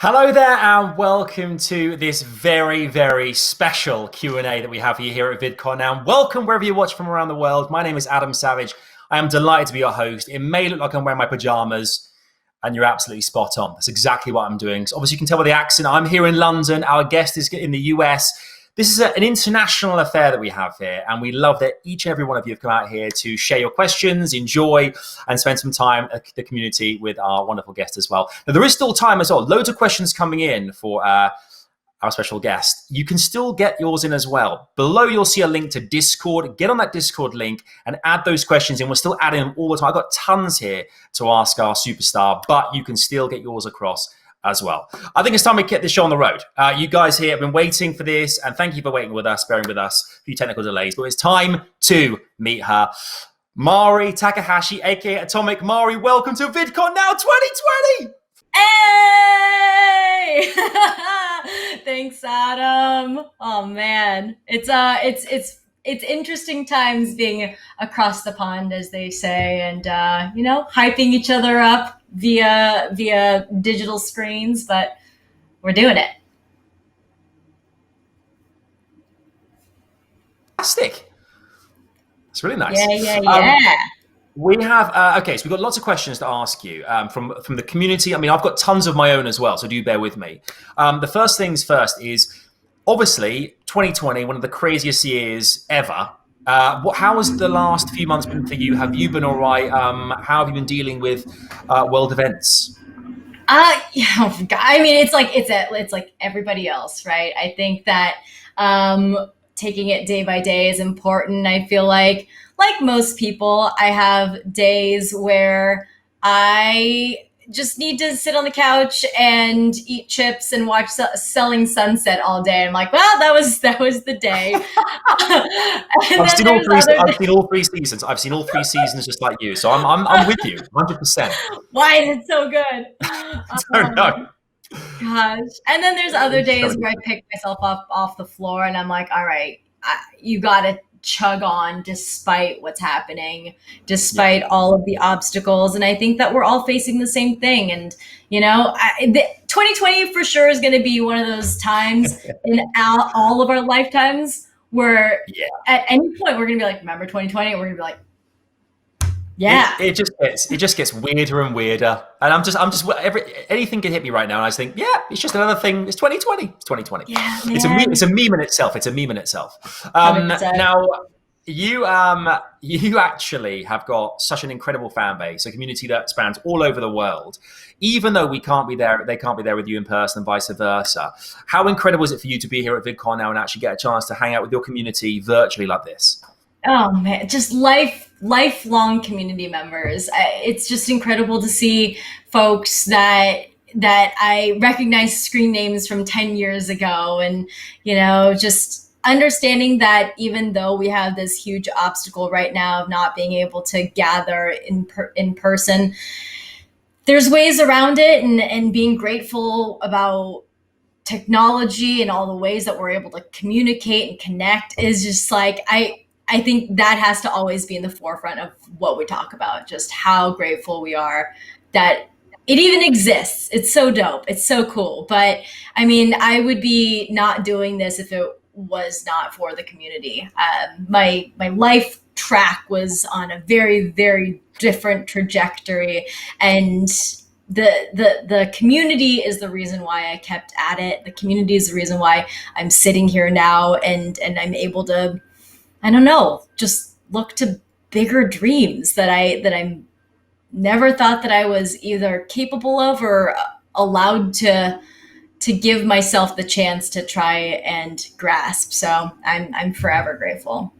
Hello there and welcome to this very, very special Q&A that we have here at Vidcon. Now, welcome wherever you watch from around the world. My name is Adam Savage. I am delighted to be your host. It may look like I'm wearing my pajamas, and you're absolutely spot on. That's exactly what I'm doing. So obviously, you can tell by the accent, I'm here in London. Our guest is in the US. This is an international affair that we have here, and we love that each and every one of you have come out here to share your questions, enjoy, and spend some time at the community with our wonderful guest as well. Now, there is still time as well. Loads of questions coming in for our special guest. You can still get yours in as well. Below, you'll see a link to Discord. Get on that Discord link and add those questions in. We're still adding them all the time. I've got tons here to ask our superstar, but you can still get yours across as well. I think it's time we get this show on the road. You guys here have been waiting for this, and thank you for waiting with us, bearing with us, a few technical delays, but it's time to meet her. Mari Takahashi, aka AtomicMari, welcome to VidCon Now 2020! Hey! Thanks, Adam. Oh man, it's interesting times being across the pond, as they say, and hyping each other up via digital screens, but we're doing it. Fantastic. It's really nice. Yeah. We have, so we've got lots of questions to ask you from the community. I mean, I've got tons of my own as well, so do bear with me. The first things first is, obviously, 2020, one of the craziest years ever. How has the last few months been for you? Have you been all right? How have you been dealing with world events? I mean, it's like everybody else, right? I think that taking it day by day is important. I feel like most people, I have days where I just need to sit on the couch and eat chips and watch Selling Sunset all day. I'm like, well, that was the day. I've seen all three seasons. I've seen all three seasons just like you. So I'm with you, 100%. Why is it so good? I don't know. Gosh. And then there's other days where I pick myself up off the floor and I'm like, all right, you got to chug on despite what's happening, despite all of the obstacles. And I think that we're all facing the same thing. And, 2020 for sure is going to be one of those times in all of our lifetimes where at any point we're going to be like, remember 2020? We're going to be like, yeah. It just gets weirder and weirder. And I'm just anything can hit me right now. And I just think, yeah, it's just another thing. It's 2020. It's 2020. Yeah, it's a meme in itself. Now, you actually have got such an incredible fan base, a community that spans all over the world. Even though we can't be there, they can't be there with you in person and vice versa. How incredible is it for you to be here at VidCon now and actually get a chance to hang out with your community virtually like this? Oh man, just lifelong community members. It's just incredible to see folks that I recognize screen names from 10 years ago, and just understanding that even though we have this huge obstacle right now of not being able to gather in person, there's ways around it, and being grateful about technology and all the ways that we're able to communicate and connect is just like, I think that has to always be in the forefront of what we talk about, just how grateful we are that it even exists. It's so dope. It's so cool. But I mean, I would be not doing this if it was not for the community. My life track was on a very, very different trajectory, and the community is the reason why I kept at it. The community is the reason why I'm sitting here now and I'm able to, I don't know, just look to bigger dreams that I never thought that I was either capable of or allowed to give myself the chance to try and grasp. So I'm forever grateful.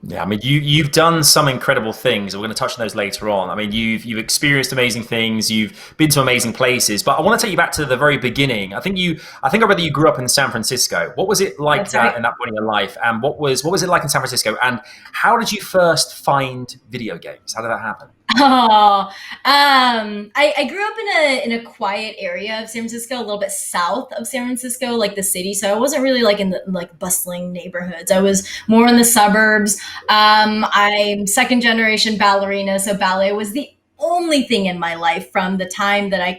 Yeah, I mean, you've done some incredible things. We're going to touch on those later on. I mean, you've experienced amazing things. You've been to amazing places. But I want to take you back to the very beginning. I think I read that you grew up in San Francisco. What was it like in that point in your life? And what was it like in San Francisco? And how did you first find video games? How did that happen? Oh, I grew up in a quiet area of San Francisco, a little bit south of San Francisco, like the city. So I wasn't really like in the bustling neighborhoods. I was more in the suburbs. I'm second generation ballerina, so ballet was the only thing in my life from the time that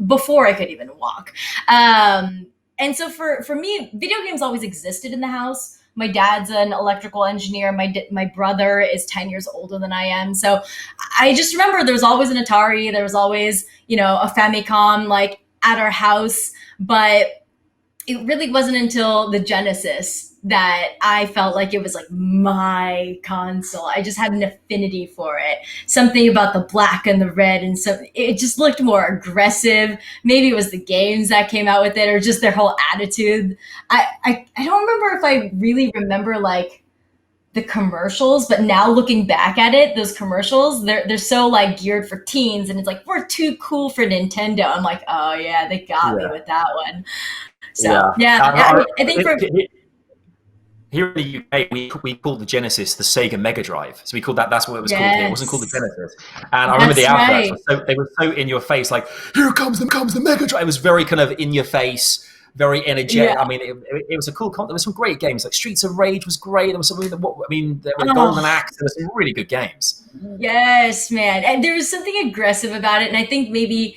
before I could even walk. And so for me, video games always existed in the house. My dad's an electrical engineer. My brother is 10 years older than I am. So I just remember there was always an Atari. There was always, a Famicom like at our house. But it really wasn't until the Genesis that I felt like it was like my console. I just had an affinity for it. Something about the black and the red, and so it just looked more aggressive. Maybe it was the games that came out with it, or just their whole attitude. I don't remember if I really remember like the commercials, but now looking back at it, those commercials, they're so like geared for teens, and it's like, we're too cool for Nintendo. I'm like, oh yeah, they got me with that one. So I think here in the UK, we called the Genesis the Sega Mega Drive. So we called that's what it was called here. It wasn't called the Genesis. And I remember the adverts, they were so in your face, like, here comes the Mega Drive. It was very kind of in your face, very energetic. Yeah. I mean, it was a cool concept. There were some great games, like Streets of Rage was great. There was something there were Golden Axe. There were some really good games. Yes, man. And there was something aggressive about it. And I think maybe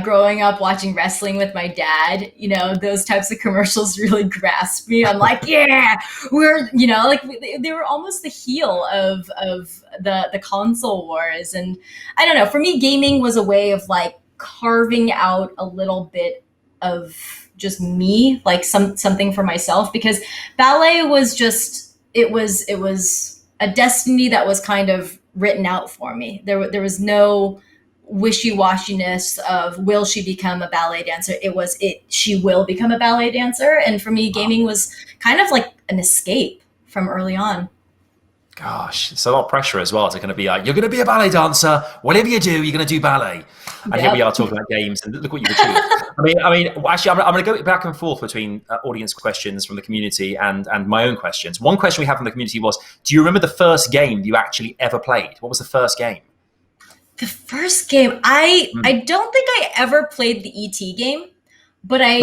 growing up watching wrestling with my dad, those types of commercials really grasped me. I'm like, yeah, we're, like they were almost the heel of the console wars. And I don't know, for me, gaming was a way of like carving out a little bit of just me, like something for myself, because ballet was just, it was a destiny that was kind of written out for me. There was no wishy-washiness of, will she become a ballet dancer? She will become a ballet dancer. And for me, gaming was kind of like an escape from early on. Gosh, it's a lot of pressure as well to kind of be like, you're going to be a ballet dancer. Whatever you do, you're going to do ballet. And here we are talking about games, and look what you've achieved. I mean, actually, I'm going to go back and forth between audience questions from the community and my own questions. One question we had from the community was, do you remember the first game you actually ever played? What was the first game? The first game, I don't think I ever played the ET game, but I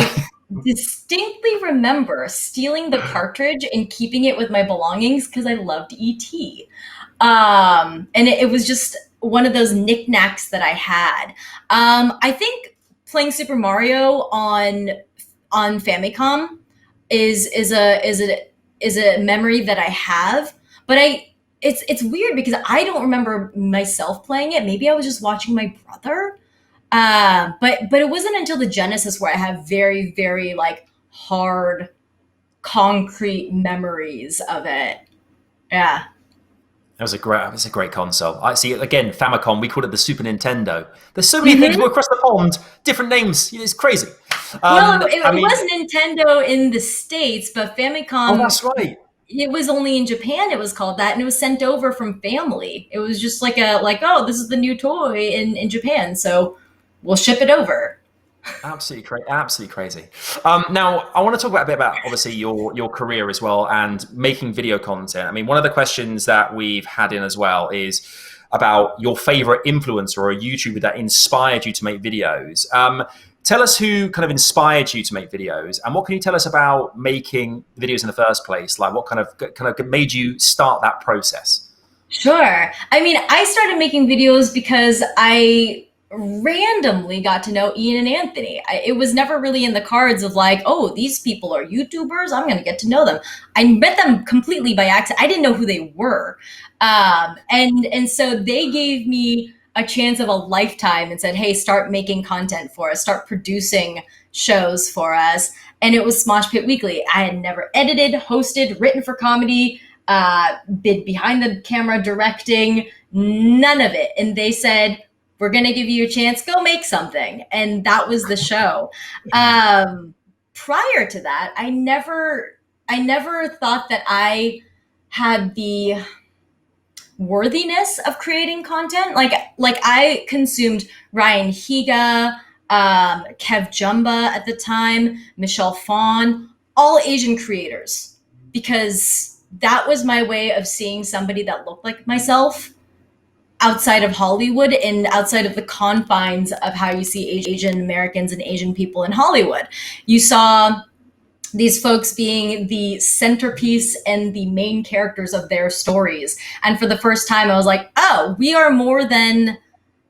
distinctly remember stealing the cartridge and keeping it with my belongings because I loved ET. And it was just one of those knickknacks that I had. I think playing Super Mario on Famicom is a memory that I have, but it's weird because I don't remember myself playing it. Maybe I was just watching my brother. But it wasn't until the Genesis where I have very, very like hard, concrete memories of it. Yeah. It was a great console. I see. Again, Famicom. We called it the Super Nintendo. There's so many things across the pond, different names. It's crazy. It was Nintendo in the States, but Famicom. Oh, that's right. It was only in Japan. It was called that, and it was sent over from family. It was just like oh, this is the new toy in Japan, so we'll ship it over. Absolutely crazy. Now, I want to talk a bit about obviously your career as well and making video content. I mean, one of the questions that we've had in as well is about your favorite influencer or a YouTuber that inspired you to make videos. Tell us who kind of inspired you to make videos, and what can you tell us about making videos in the first place? Like, what kind of made you start that process? Sure. I mean, I started making videos because I randomly got to know Ian and Anthony. It was never really in the cards of like, oh, these people are YouTubers, I'm going to get to know them. I met them completely by accident. I didn't know who they were. And so they gave me a chance of a lifetime and said, hey, start making content for us, start producing shows for us. And it was Smosh Pit Weekly. I had never edited, hosted, written for comedy, been behind the camera directing, none of it. And they said, we're going to give you a chance, go make something. And that was the show. Prior to that, I never thought that I had the worthiness of creating content. Like I consumed Ryan Higa, Kev Jumba at the time, Michelle Phan, all Asian creators, because that was my way of seeing somebody that looked like myself outside of Hollywood and outside of the confines of how you see Asian Americans and Asian people in Hollywood. You saw these folks being the centerpiece and the main characters of their stories. And for the first time, I was like, oh, we are more than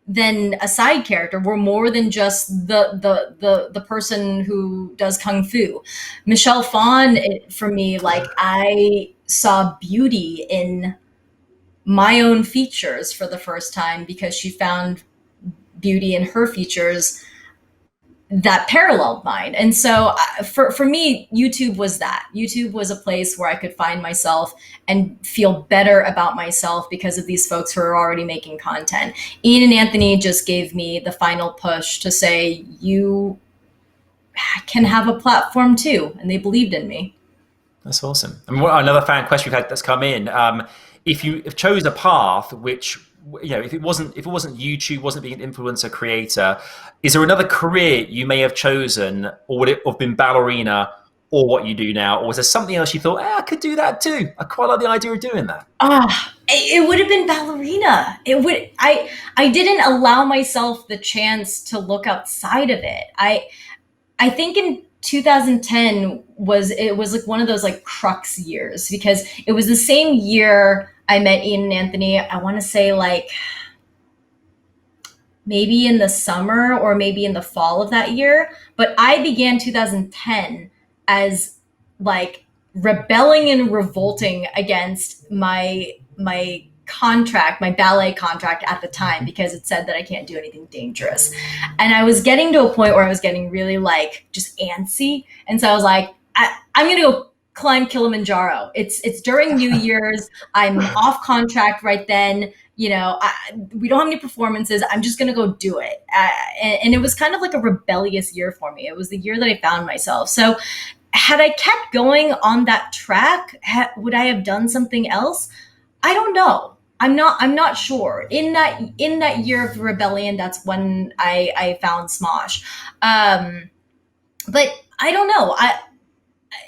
than a side character. We're more than just the person who does kung fu. Michelle Phan, for me, like I saw beauty in my own features for the first time because she found beauty in her features that paralleled mine. And so for me, YouTube was that. YouTube was a place where I could find myself and feel better about myself because of these folks who are already making content. Ian and Anthony just gave me the final push to say, you can have a platform too. And they believed in me. That's awesome. I mean, another fan question we've had that's come in. If you chose a path which, if it wasn't YouTube, wasn't being an influencer creator, is there another career you may have chosen, or would it have been ballerina, or what you do now, or was there something else you thought, I could do that too? I quite like the idea of doing that. It would have been ballerina. It would. I didn't allow myself the chance to look outside of it. I think in 2010 was like one of those like crux years, because it was the same year I met Ian and Anthony. I want to say like maybe in the summer or maybe in the fall of that year. But I began 2010 as like rebelling and revolting against my contract, my ballet contract at the time, because it said that I can't do anything dangerous. And I was getting to a point where I was getting really like just antsy. And so I was like, I'm going to go climb Kilimanjaro. It's during New Year's. I'm off contract right then. We don't have any performances. I'm just going to go do it. And it was kind of like a rebellious year for me. It was the year that I found myself. So had I kept going on that track, would I have done something else? I don't know. I'm not sure. In that year of rebellion, that's when I found Smosh. But I don't know.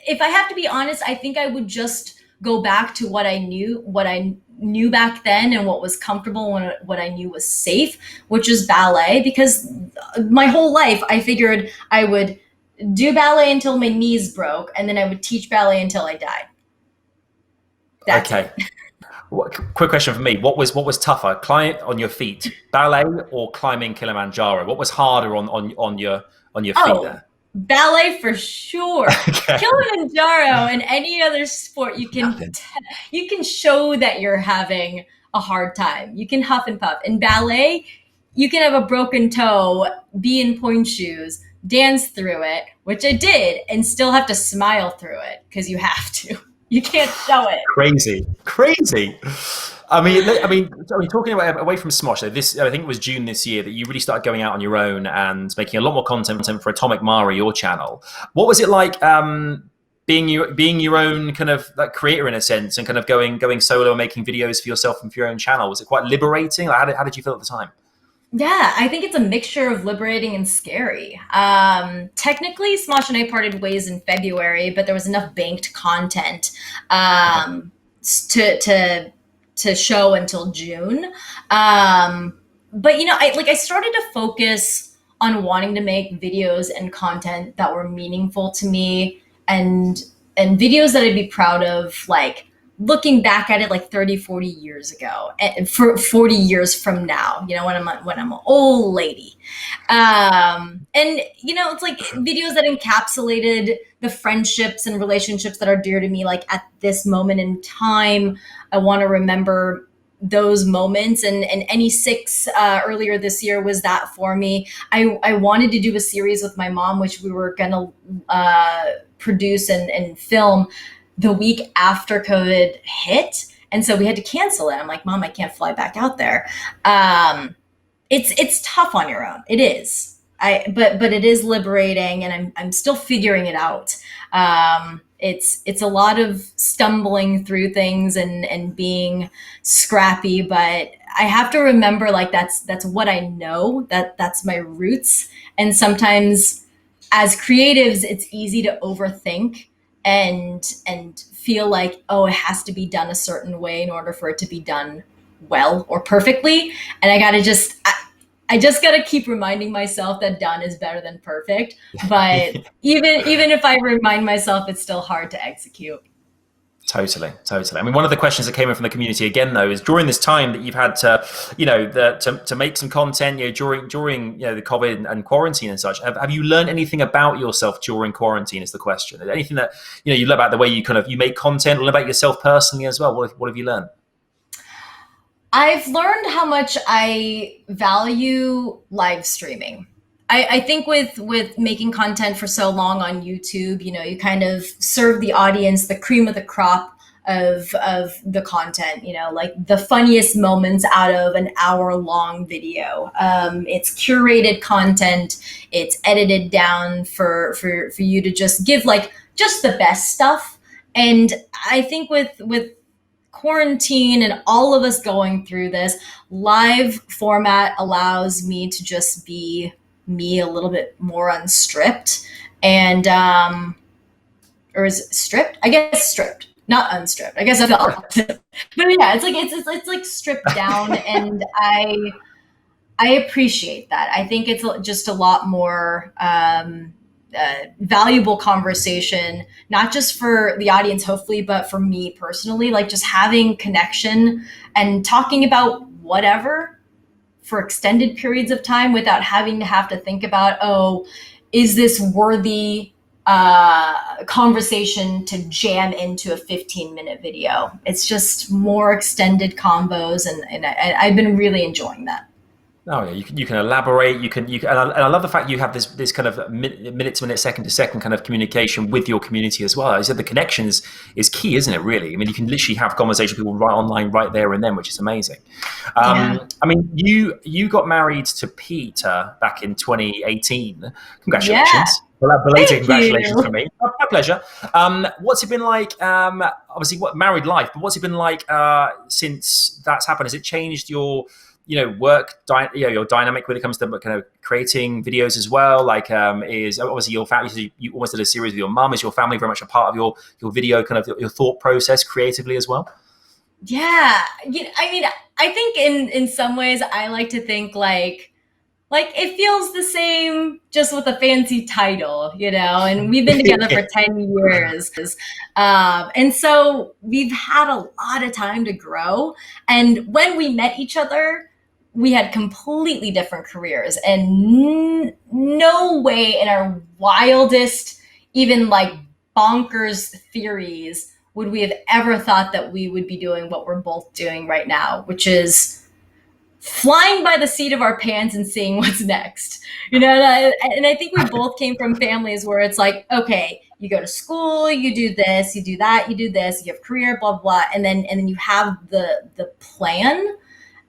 If I have to be honest, I think I would just go back to what I knew back then and what was comfortable and what I knew was safe, which is ballet, because my whole life I figured I would do ballet until my knees broke, and then I would teach ballet until I died. That's okay. Quick question for me. What was tougher, climbing on your feet, ballet, or climbing Kilimanjaro? What was harder on your feet there? Ballet for sure. Okay. Kilimanjaro and any other sport, you can show that you're having a hard time. You can huff and puff. In ballet, you can have a broken toe, be in pointe shoes, dance through it, which I did, and still have to smile through it because you have to. You can't show it. Crazy. I mean, talking about away from Smosh, I think it was June this year that you really started going out on your own and making a lot more content for AtomicMari, your channel. What was it like being your own kind of like creator in a sense, and kind of going solo and making videos for yourself and for your own channel? Was it quite liberating? Like, how did you feel at the time? Yeah, I think it's a mixture of liberating and scary. Technically, Smosh and I parted ways in February, but there was enough banked content to show until June. But I started to focus on wanting to make videos and content that were meaningful to me, and videos that I'd be proud of, like looking back at it like 30, 40 years ago, and for 40 years from now, when I'm an old lady. And it's like videos that encapsulated the friendships and relationships that are dear to me. Like at this moment in time, I want to remember those moments, and NE6 earlier this year was that for me. I wanted to do a series with my mom, which we were gonna produce and film the week after COVID hit. And so we had to cancel it. I'm like, Mom, I can't fly back out there. It's tough on your own. It is. But it is liberating, and I'm still figuring it out. It's a lot of stumbling through things and being scrappy, but I have to remember, like, that's what I know, that's my roots. And sometimes as creatives, it's easy to overthink and feel like, it has to be done a certain way in order for it to be done well or perfectly. And I just got to keep reminding myself that done is better than perfect. But even if I remind myself, it's still hard to execute. Totally, totally. I mean, one of the questions that came in from the community again, though, is during this time that you've had to, to make some content, during the COVID and quarantine and such. Have you learned anything about yourself during quarantine? Is the question. Anything that you learn about the way you make content, learn about yourself personally as well? What have you learned? I've learned how much I value live streaming. I think with making content for so long on YouTube, you kind of serve the audience the cream of the crop of the content, like the funniest moments out of an hour-long video. It's curated content. It's edited down for you to just give like just the best stuff. And I think with quarantine and all of us going through this, live format allows me to just be me a little bit more unstripped, and or is it stripped? I guess stripped, not unstripped. I guess I felt but yeah, it's like stripped down, and I appreciate that. I think it's just a lot more valuable conversation, not just for the audience, hopefully, but for me personally, like just having connection and talking about whatever for extended periods of time without having to think about, oh, is this worthy conversation to jam into a 15-minute video? It's just more extended combos, and I've been really enjoying that. Oh yeah, you can elaborate. You can, and I love the fact you have this kind of minute to minute, second to second kind of communication with your community as well. I said the connection is key, isn't it? Really, I mean, you can literally have conversation with people right online, right there and then, which is amazing. Yeah. I mean, you got married to Peter back in 2018. Congratulations. Yeah. Well, belated Thank congratulations you. from me. My pleasure. What's it been like? Obviously, married life, but what's it been like since that's happened? Has it changed your your dynamic when it comes to kind of creating videos as well? Like, is obviously your family, you almost did a series with your mum. Is your family very much a part of your video, kind of your thought process creatively as well? Yeah. I mean, I think in some ways I like to think like it feels the same just with a fancy title, and we've been together for 10 years. And so we've had a lot of time to grow. And when we met each other, we had completely different careers, and no way in our wildest, even like bonkers theories would we have ever thought that we would be doing what we're both doing right now, which is flying by the seat of our pants and seeing what's next. And I think we both came from families where it's like, okay, you go to school, you do this, you do that, you do this, you have career, blah, blah, and then you have the plan.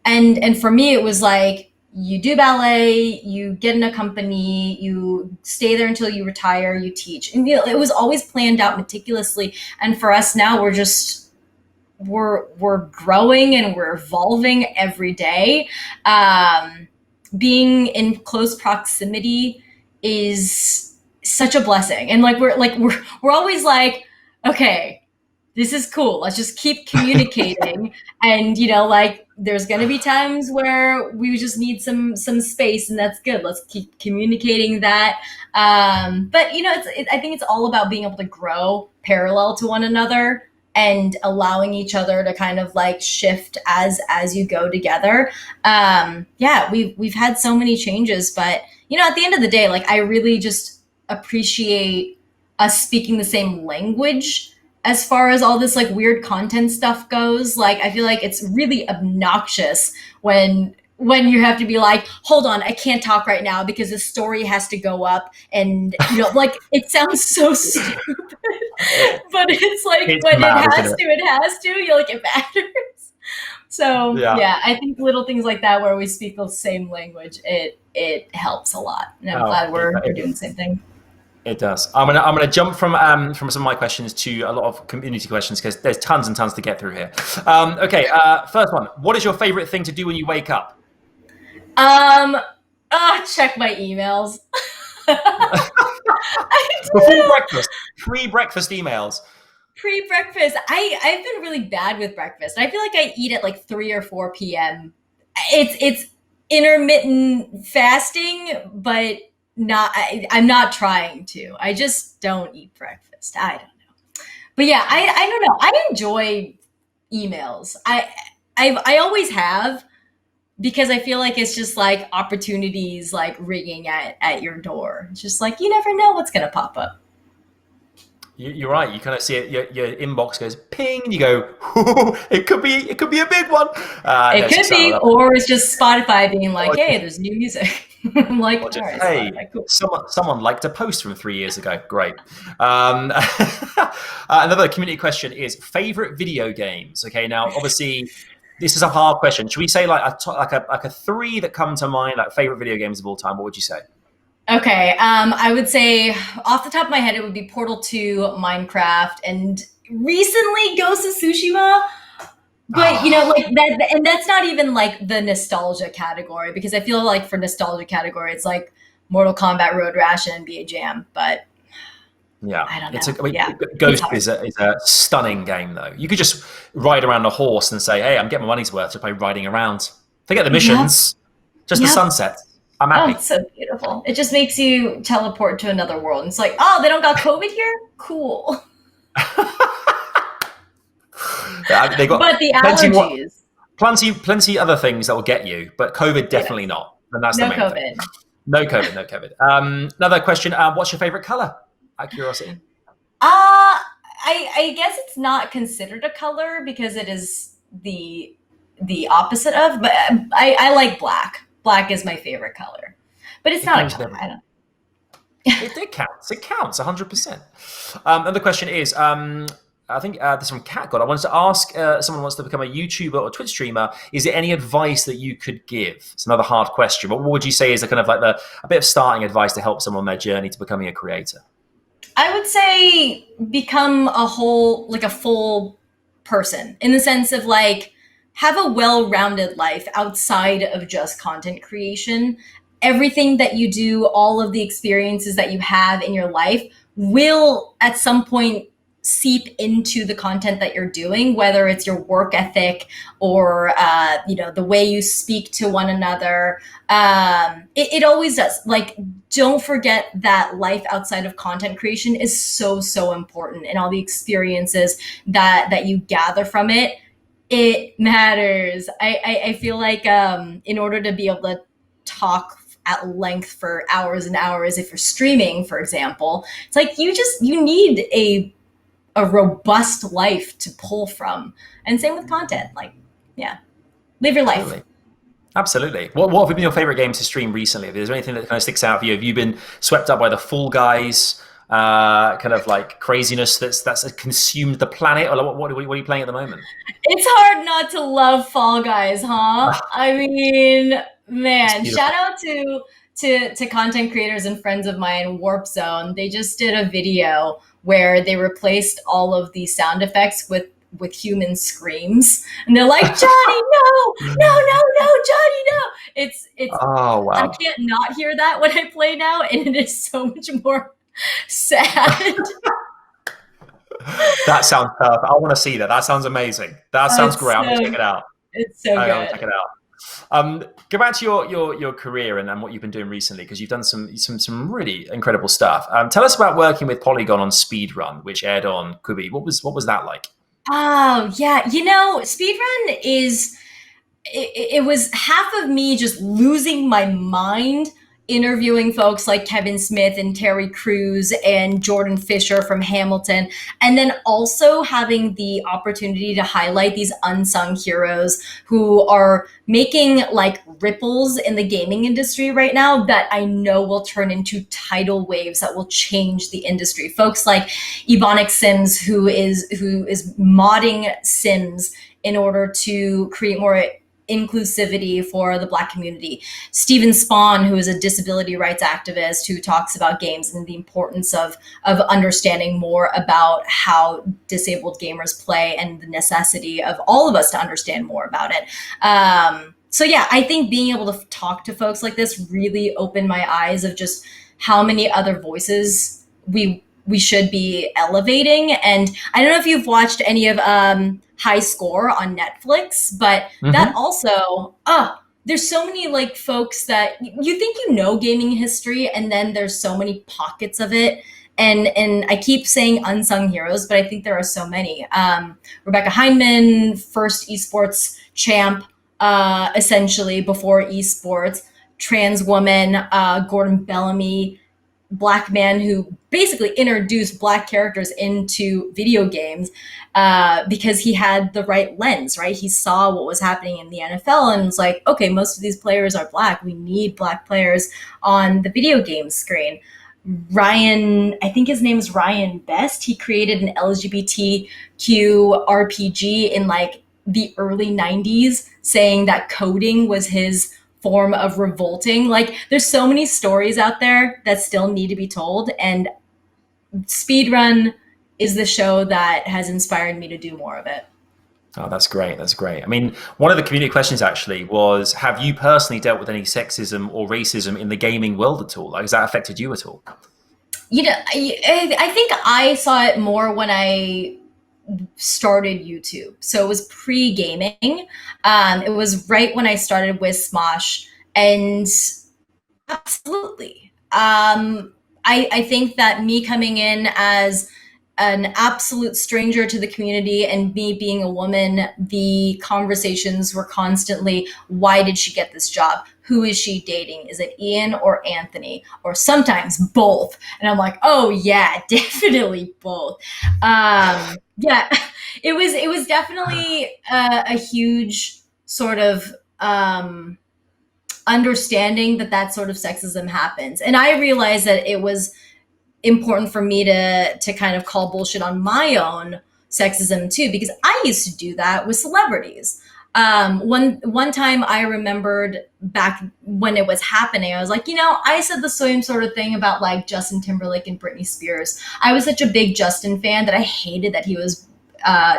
And for me, it was like, you do ballet, you get in a company, you stay there until you retire, you teach. And it was always planned out meticulously. And for us now, we're growing and we're evolving every day. Being in close proximity is such a blessing. And we're always like, okay, this is cool. Let's just keep communicating. And, there's going to be times where we just need some space, and that's good. Let's keep communicating that. But, I think it's all about being able to grow parallel to one another and allowing each other to kind of like shift as you go together. We've had so many changes, but, at the end of the day, like, I really just appreciate us speaking the same language. As far as all this like weird content stuff goes, like, I feel like it's really obnoxious when you have to be like, hold on, I can't talk right now because the story has to go up, and like, it sounds so stupid, but it's like, It's when mad, it has to, it matters. So yeah, I think little things like that where we speak the same language, it helps a lot, and I'm glad we're doing the same thing. It does. I'm gonna jump from some of my questions to a lot of community questions because there's tons and tons to get through here. Okay, first one. What is your favorite thing to do when you wake up? Check my emails. Before breakfast, pre-breakfast emails. Pre-breakfast. I've been really bad with breakfast. I feel like I eat at like 3 or 4 p.m. It's intermittent fasting, but I'm not trying to. I just don't eat breakfast. I don't know. But yeah, I don't know. I enjoy emails. I always have, because I feel like it's just like opportunities like ringing at your door. It's just like you never know what's gonna pop up. You're right. You kind of see it. Your inbox goes ping, and you go, "Ooh, it could be a big one." It That's could exactly be, that. or it's just Spotify being like, Or "Hey, just, there's new music." I'm like, or "All just, right, hey, Spotify, cool." someone liked a post from 3 years ago. Great. Another community question is favorite video games. Okay, now obviously this is a hard question. Should we say like a three that come to mind, like favorite video games of all time? What would you say? Okay, I would say off the top of my head, it would be Portal 2, Minecraft, and recently Ghost of Tsushima. But you know, like that, and that's not even like the nostalgia category, because I feel like for nostalgia category, it's like Mortal Kombat, Road Rash, and NBA Jam. But Yeah, I don't it's know. a I mean, Yeah, it's Ghost hard. is a stunning game though. You could just ride around a horse and say, "Hey, I'm getting my money's worth just by riding around." Forget the Yep, missions, just the yep. sunset. I'm Oh, happy. it's so beautiful. It just makes you teleport to another world. And it's like, oh, they don't got COVID here? Cool. They got But the plenty more, allergies, plenty other things that will get you, but COVID you know, definitely not, and that's the no main thing. COVID. No COVID, no COVID. Another question: what's your favorite color? Out of curiosity. I guess it's not considered a color because it is the opposite of, but I like black. Black is my favorite color. But it's It not a goes with color. I everything. don't. It counts. It counts 100%. Another question is, I think this from Cat God. I wanted to ask someone who wants to become a YouTuber or Twitch streamer. Is there any advice that you could give? It's another hard question. But what would you say is a kind of like a bit of starting advice to help someone on their journey to becoming a creator? I would say become like a full person, in the sense of like have a well-rounded life outside of just content creation. Everything that you do, all of the experiences that you have in your life will at some point seep into the content that you're doing, whether it's your work ethic or the way you speak to one another. It always does. Like, don't forget that life outside of content creation is so important, and all the experiences that you gather from it. It matters. I feel like in order to be able to talk at length for hours and hours, if you're streaming, for example, it's like you need a robust life to pull from. And same with content. Like, yeah, live your life. Absolutely. Absolutely. What have been your favorite games to stream recently? Is there anything that kind of sticks out for you? Have you been swept up by the Fall Guys kind of like craziness that's consumed the planet? Or like, what are you playing at the moment? It's hard not to love Fall Guys, huh? I mean, It's man, shout beautiful. out to content creators and friends of mine, Warp Zone. They just did a video where they replaced all of the sound effects with human screams, and they're like, Johnny, no, no, no, no, Johnny, no. It's Oh I wow. can't not hear that when I play now, and it is so much more sad. That sounds perfect. I want to see that. That sounds amazing. That Oh, sounds great. I'm gonna check it out. it's so I'm gonna check good. it out. Go back to your career and what you've been doing recently, because you've done some really incredible stuff. Tell us about working with Polygon on Speedrun, which aired on Quibi. What was that like? Oh, yeah. Speedrun it was half of me just losing my mind interviewing folks like Kevin Smith and Terry Crews and Jordan Fisher from Hamilton, and then also having the opportunity to highlight these unsung heroes who are making like ripples in the gaming industry right now that I know will turn into tidal waves that will change the industry. Folks like Ebonic Sims, who is modding Sims in order to create more inclusivity for the Black community. Stephen Spawn, who is a disability rights activist who talks about games and the importance of understanding more about how disabled gamers play and the necessity of all of us to understand more about it. So yeah, I think being able to talk to folks like this really opened my eyes of just how many other voices we should be elevating. And I don't know if you've watched any of High Score on Netflix, but that Hmm. also, there's so many like folks that you think you know gaming history, and then there's so many pockets of it. And I keep saying unsung heroes, but I think there are so many. Rebecca Hindman, first esports champ, essentially before esports, trans woman, Gordon Bellamy, Black man who basically introduced Black characters into video games because he had the right lens, right? He saw what was happening in the NFL and was like, okay, most of these players are Black. We need Black players on the video game screen. Ryan, I think his name is Ryan Best. He created an LGBTQ RPG in like the early 90s, saying that coding was his form of revolting. Like, there's so many stories out there that still need to be told, and Speedrun is the show that has inspired me to do more of it. Oh, that's great. That's great. I mean, one of the community questions actually was, have you personally dealt with any sexism or racism in the gaming world at all? Like, has that affected you at all? You know, I think I saw it more when I started YouTube. So it was pre-gaming. It was right when I started with Smosh, and absolutely. I think that me coming in as an absolute stranger to the community and me being a woman, the conversations were constantly, why did she get this job? Who is she dating? Is it Ian or Anthony? Or sometimes both. And I'm like, oh yeah, definitely both. Yeah, it was definitely a huge sort of understanding that sort of sexism happens. And I realized that it was important for me to kind of call bullshit on my own sexism too, because I used to do that with celebrities. One time I remembered back when it was happening, I was like, I said the same sort of thing about like Justin Timberlake and Britney Spears. I was such a big Justin fan that I hated that he was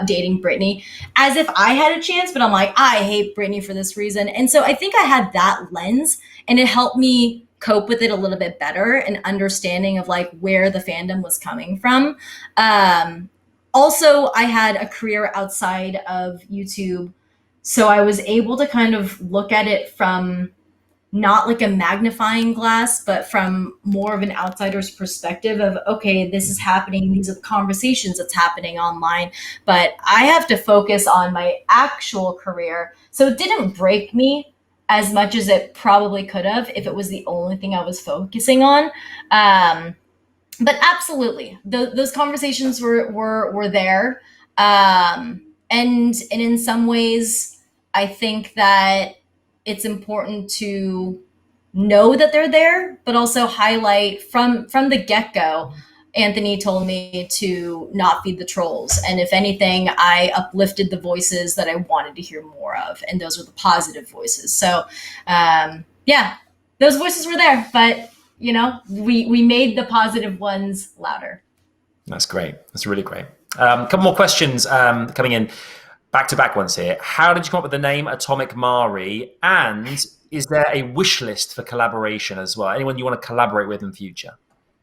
dating Britney, as if I had a chance, but I'm like, I hate Britney for this reason. And so I think I had that lens, and it helped me cope with it a little bit better and understanding of like where the fandom was coming from. Also, I had a career outside of YouTube, so I was able to kind of look at it from not like a magnifying glass, but from more of an outsider's perspective of, okay, this is happening. These are the conversations that's happening online, but I have to focus on my actual career. So it didn't break me as much as it probably could have if it was the only thing I was focusing on. But absolutely, those conversations were there. And in some ways, I think that it's important to know that they're there, but also highlight from the get-go. Anthony told me to not feed the trolls. And if anything, I uplifted the voices that I wanted to hear more of. And those were the positive voices. So yeah, those voices were there, but we made the positive ones louder. That's great. That's really great. A couple more questions coming in. Back-to-back ones here. How did you come up with the name AtomicMari? And is there a wish list for collaboration as well? Anyone you want to collaborate with in future?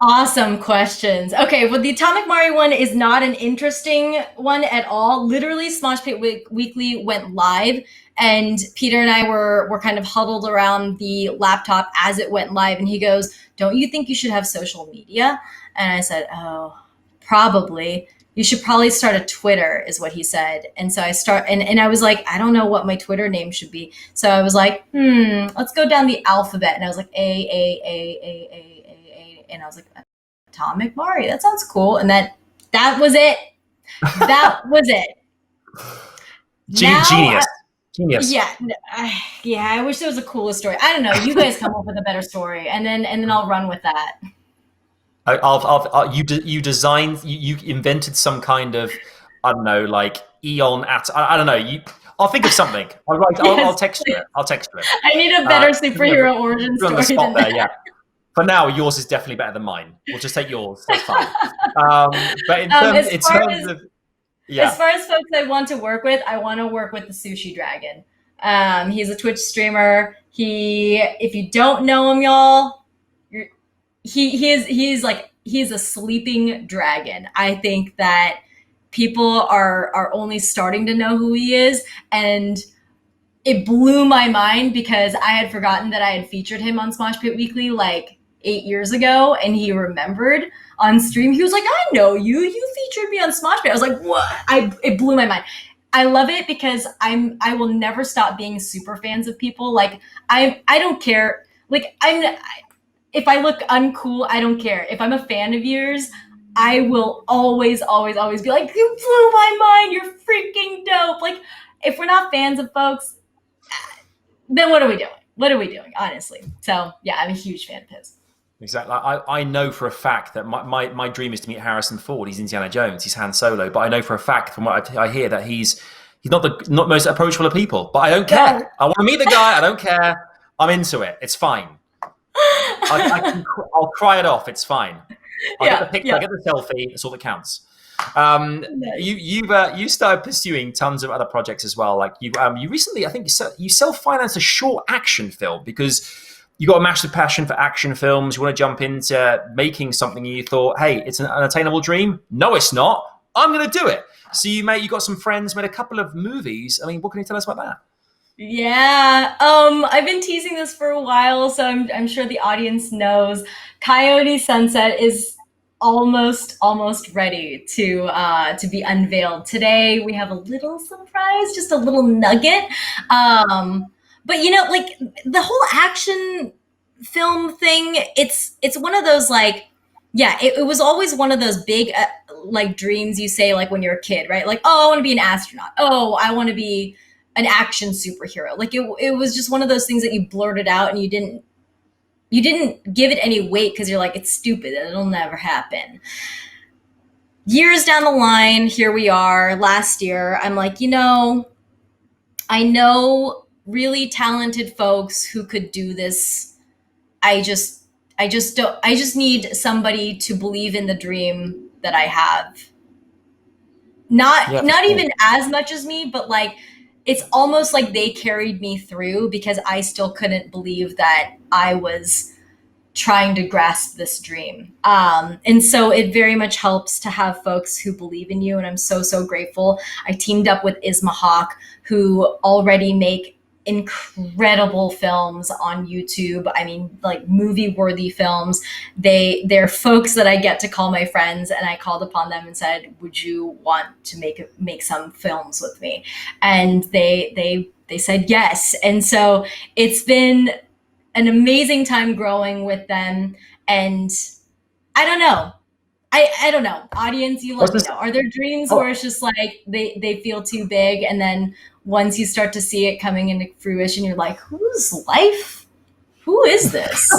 Awesome questions. Okay, well, the AtomicMari one is not an interesting one at all. Literally, Smosh Pit Weekly went live, and Peter and I were kind of huddled around the laptop as it went live, and he goes, "Don't you think you should have social media?" And I said, "Oh, probably. You should probably start a Twitter," is what he said. And so and I was like, I don't know what my Twitter name should be. So I was like, let's go down the alphabet. And I was like, A. And I was like, AtomicMari, that sounds cool. And that was it. That was it. Genius. Yeah, I wish there was a cooler story. I don't know. You guys come up with a better story, and then I'll run with that. You designed, you invented some kind of, I don't know, like Eon at, I don't know. I'll think of something. I'll text you it. I need a better superhero origin story than that. Yeah. For now, yours is definitely better than mine. We'll just take yours. That's fine. But as far as folks I want to work with, I want to work with the Sushi Dragon. He's a Twitch streamer. If you don't know him, y'all, he's a sleeping dragon. I think that people are only starting to know who he is, and it blew my mind because I had forgotten that I had featured him on Smosh Pit Weekly like 8 years ago, and he remembered on stream. He was like, I know you. You featured me on Smosh Pit. I was like, what? It blew my mind. I love it because I will never stop being super fans of people. Like I don't care. Like if I look uncool, I don't care. If I'm a fan of yours, I will always, always, always be like, you blew my mind. You're freaking dope. Like if we're not fans of folks, then what are we doing? What are we doing, honestly? So yeah, I'm a huge fan of his. Exactly. I know for a fact that my dream is to meet Harrison Ford. He's Indiana Jones. He's Han Solo. But I know for a fact from what I hear that he's not the most approachable of people. But I don't care. No. I want to meet the guy. I don't care. I'm into it. It's fine. I'll cry it off. It's fine. I'll get the picture. I'll get the selfie. That's all that counts. You started pursuing tons of other projects as well. Like you recently, I think you self-financed a short action film because you got a massive passion for action films. You want to jump into making something, and you thought, hey, it's an unattainable dream. No, it's not. I'm going to do it. So you got some friends, made a couple of movies. I mean, what can you tell us about that? Yeah, I've been teasing this for a while, so I'm sure the audience knows. Coyote Sunset is almost ready to be unveiled today. We have a little surprise, just a little nugget. But like the whole action film thing, it's one of those like, yeah, it was always one of those big like dreams you say like when you're a kid, right? Like, oh, I want to be an astronaut. Oh, I want to be an action superhero. Like it was just one of those things that you blurted out and you didn't give it any weight because you're like, it's stupid. It'll never happen. Years down the line, here we are. Last year, I'm like, I know really talented folks who could do this. I just need somebody to believe in the dream that I have. Not even as much as me, but like it's almost like they carried me through because I still couldn't believe that I was trying to grasp this dream. And so it very much helps to have folks who believe in you. And I'm so, so grateful. I teamed up with Isma Hawk, who already make incredible films on YouTube. I mean, like movie-worthy films. They're folks that I get to call my friends, and I called upon them and said, "Would you want to make some films with me?" And they said yes. And so it's been an amazing time growing with them. And I don't know. I don't know. Audience, you let me know. Are there dreams where it's just like they feel too big, and then once you start to see it coming into fruition, you're like, whose life? Who is this?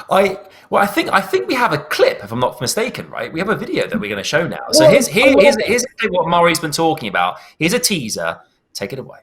I think we have a clip, if I'm not mistaken, right? We have a video that we're going to show now. So here's what Mari's been talking about. Here's a teaser. Take it away.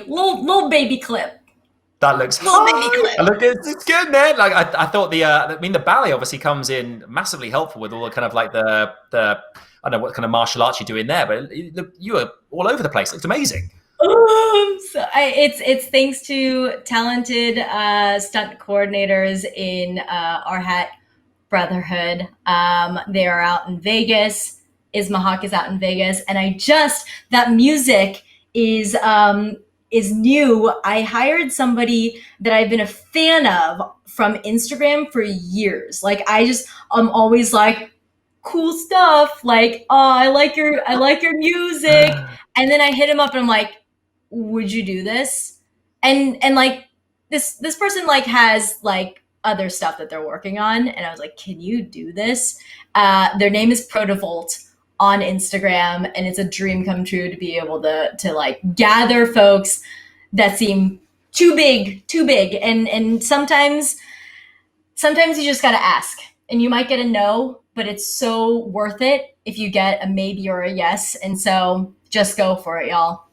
Little baby clip. That looks little baby clip. Look, it's good, man. Like I thought the ballet obviously comes in massively helpful with all the kind of like the I don't know what kind of martial arts you do in there, but you are all over the place. It looks amazing. So it's thanks to talented stunt coordinators in our Hat Brotherhood. They are out in Vegas. Isma Hawk is out in Vegas, and that music is new. I hired somebody that I've been a fan of from Instagram for years. Like I'm always like, cool stuff. Like, oh, I like your music. And then I hit him up and I'm like, would you do this? And like this person like has like other stuff that they're working on. And I was like, can you do this? Their name is Protovolt on Instagram, and it's a dream come true to be able to like gather folks that seem too big. And sometimes you just got to ask, and you might get a no, but it's so worth it if you get a maybe or a yes. And so just go for it, y'all.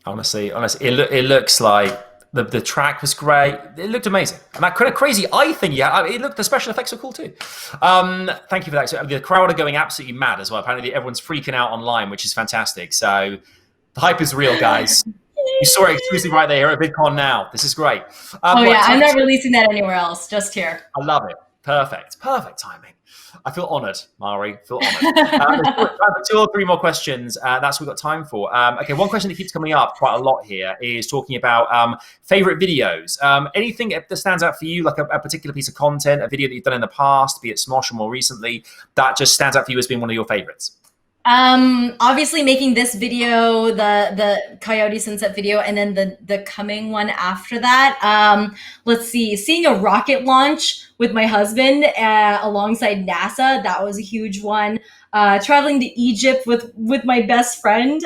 Honestly, it looks like the track was great. It looked amazing, and that kind of crazy eye thing. Yeah, it looked. The special effects were cool too. Thank you for that. So the crowd are going absolutely mad as well. Apparently, everyone's freaking out online, which is fantastic. So the hype is real, guys. You saw it exclusively right there at VidCon now. This is great. Oh yeah, I'm not releasing that anywhere else. Just here. I love it. Perfect timing. I feel honoured, Mari. I feel honoured. There's 2 or 3 more questions. That's what we've got time for. Okay, one question that keeps coming up quite a lot here is talking about favourite videos. Anything that stands out for you, like a particular piece of content, a video that you've done in the past, be it Smosh or more recently, that just stands out for you as being one of your favourites? Obviously making this video, the Coyote Sunset video, and then the coming one after that. Let's see, seeing a rocket launch with my husband alongside NASA, that was a huge one. Traveling to Egypt with my best friend,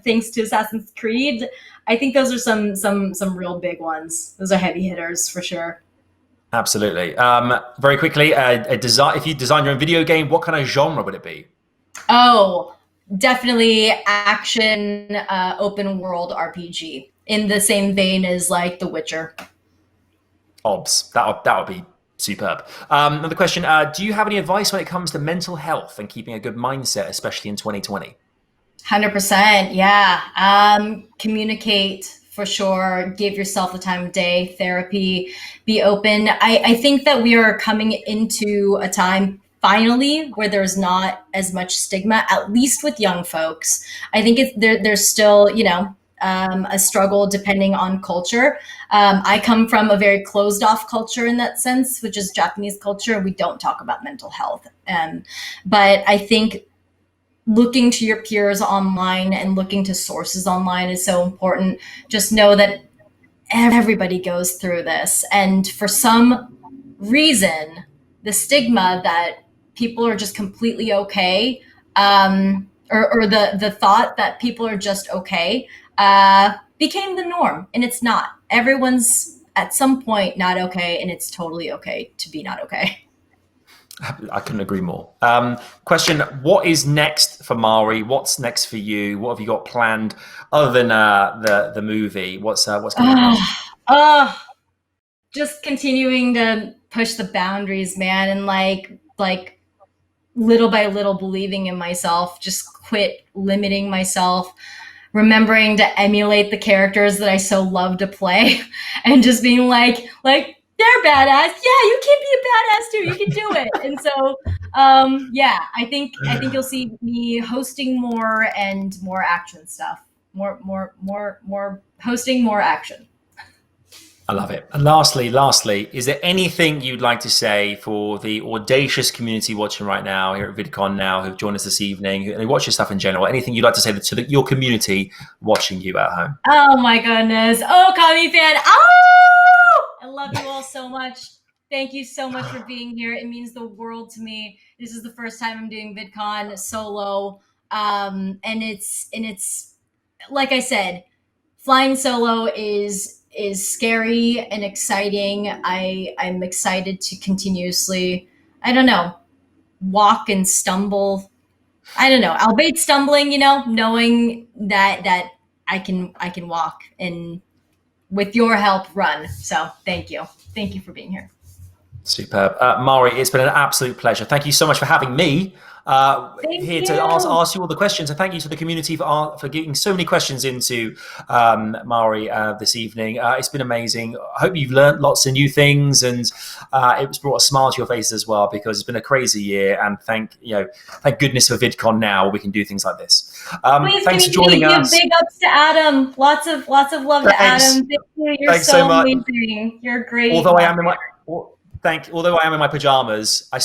thanks to Assassin's Creed. I think those are some real big ones. Those are heavy hitters for sure. Absolutely. Very quickly, if you design your own video game, what kind of genre would it be? Oh, definitely action, open world RPG in the same vein as like The Witcher. Obs. That would be superb. Another question. Do you have any advice when it comes to mental health and keeping a good mindset, especially in 2020? 100%. Yeah. Communicate for sure. Give yourself the time of day. Therapy. Be open. I think that we are coming into a time finally where there's not as much stigma, at least with young folks. I think there's still, a struggle depending on culture. I come from a very closed off culture in that sense, which is Japanese culture. We don't talk about mental health. But I think looking to your peers online and looking to sources online is so important. Just know that everybody goes through this. And for some reason, the stigma that people are just completely okay, or the thought that people are just okay, became the norm, and it's not. Everyone's at some point not okay, and it's totally okay to be not okay. I couldn't agree more. Question: what is next for Mari? What's next for you? What have you got planned other than the movie? What's coming next? Just continuing to push the boundaries, man, and like little by little believing in myself. Just quit limiting myself. Remembering to emulate the characters that I so love to play, and just being like they're badass. Yeah, you can be a badass too. You can do it. And so, I think you'll see me hosting more and more action stuff. More hosting, more action. I love it. And lastly, is there anything you'd like to say for the audacious community watching right now here at VidCon now, who've joined us this evening, and watch your stuff in general? Anything you'd like to say to your community watching you at home? Oh my goodness. Oh, Kami fan. Oh! I love you all so much. Thank you so much for being here. It means the world to me. This is the first time I'm doing VidCon solo. And it's like I said, flying solo is scary and exciting. I'm excited to continuously, walk and stumble. Albeit stumbling, knowing that I can walk and with your help run. So thank you. Thank you for being here. Superb. Mari, it's been an absolute pleasure. Thank you so much for having me here to ask you all the questions, and thank you to the community for getting so many questions into Mari this evening. It's been amazing. I hope you've learned lots of new things, and it's brought a smile to your face as well, because it's been a crazy year. And thank goodness for VidCon now, we can do things like this. Thanks for joining us. Big ups to Adam. Lots of love to Adam. Thank you. You're so amazing. You're great. Although I am in my pajamas, I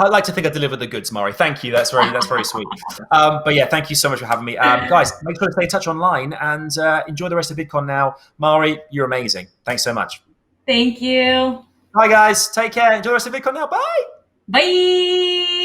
like to think I delivered the goods, Mari. Thank you. That's very sweet. But yeah, thank you so much for having me. Guys, make sure to stay in touch online and enjoy the rest of VidCon now. Mari, you're amazing. Thanks so much. Thank you. Bye, guys. Take care. Enjoy the rest of VidCon now. Bye. Bye.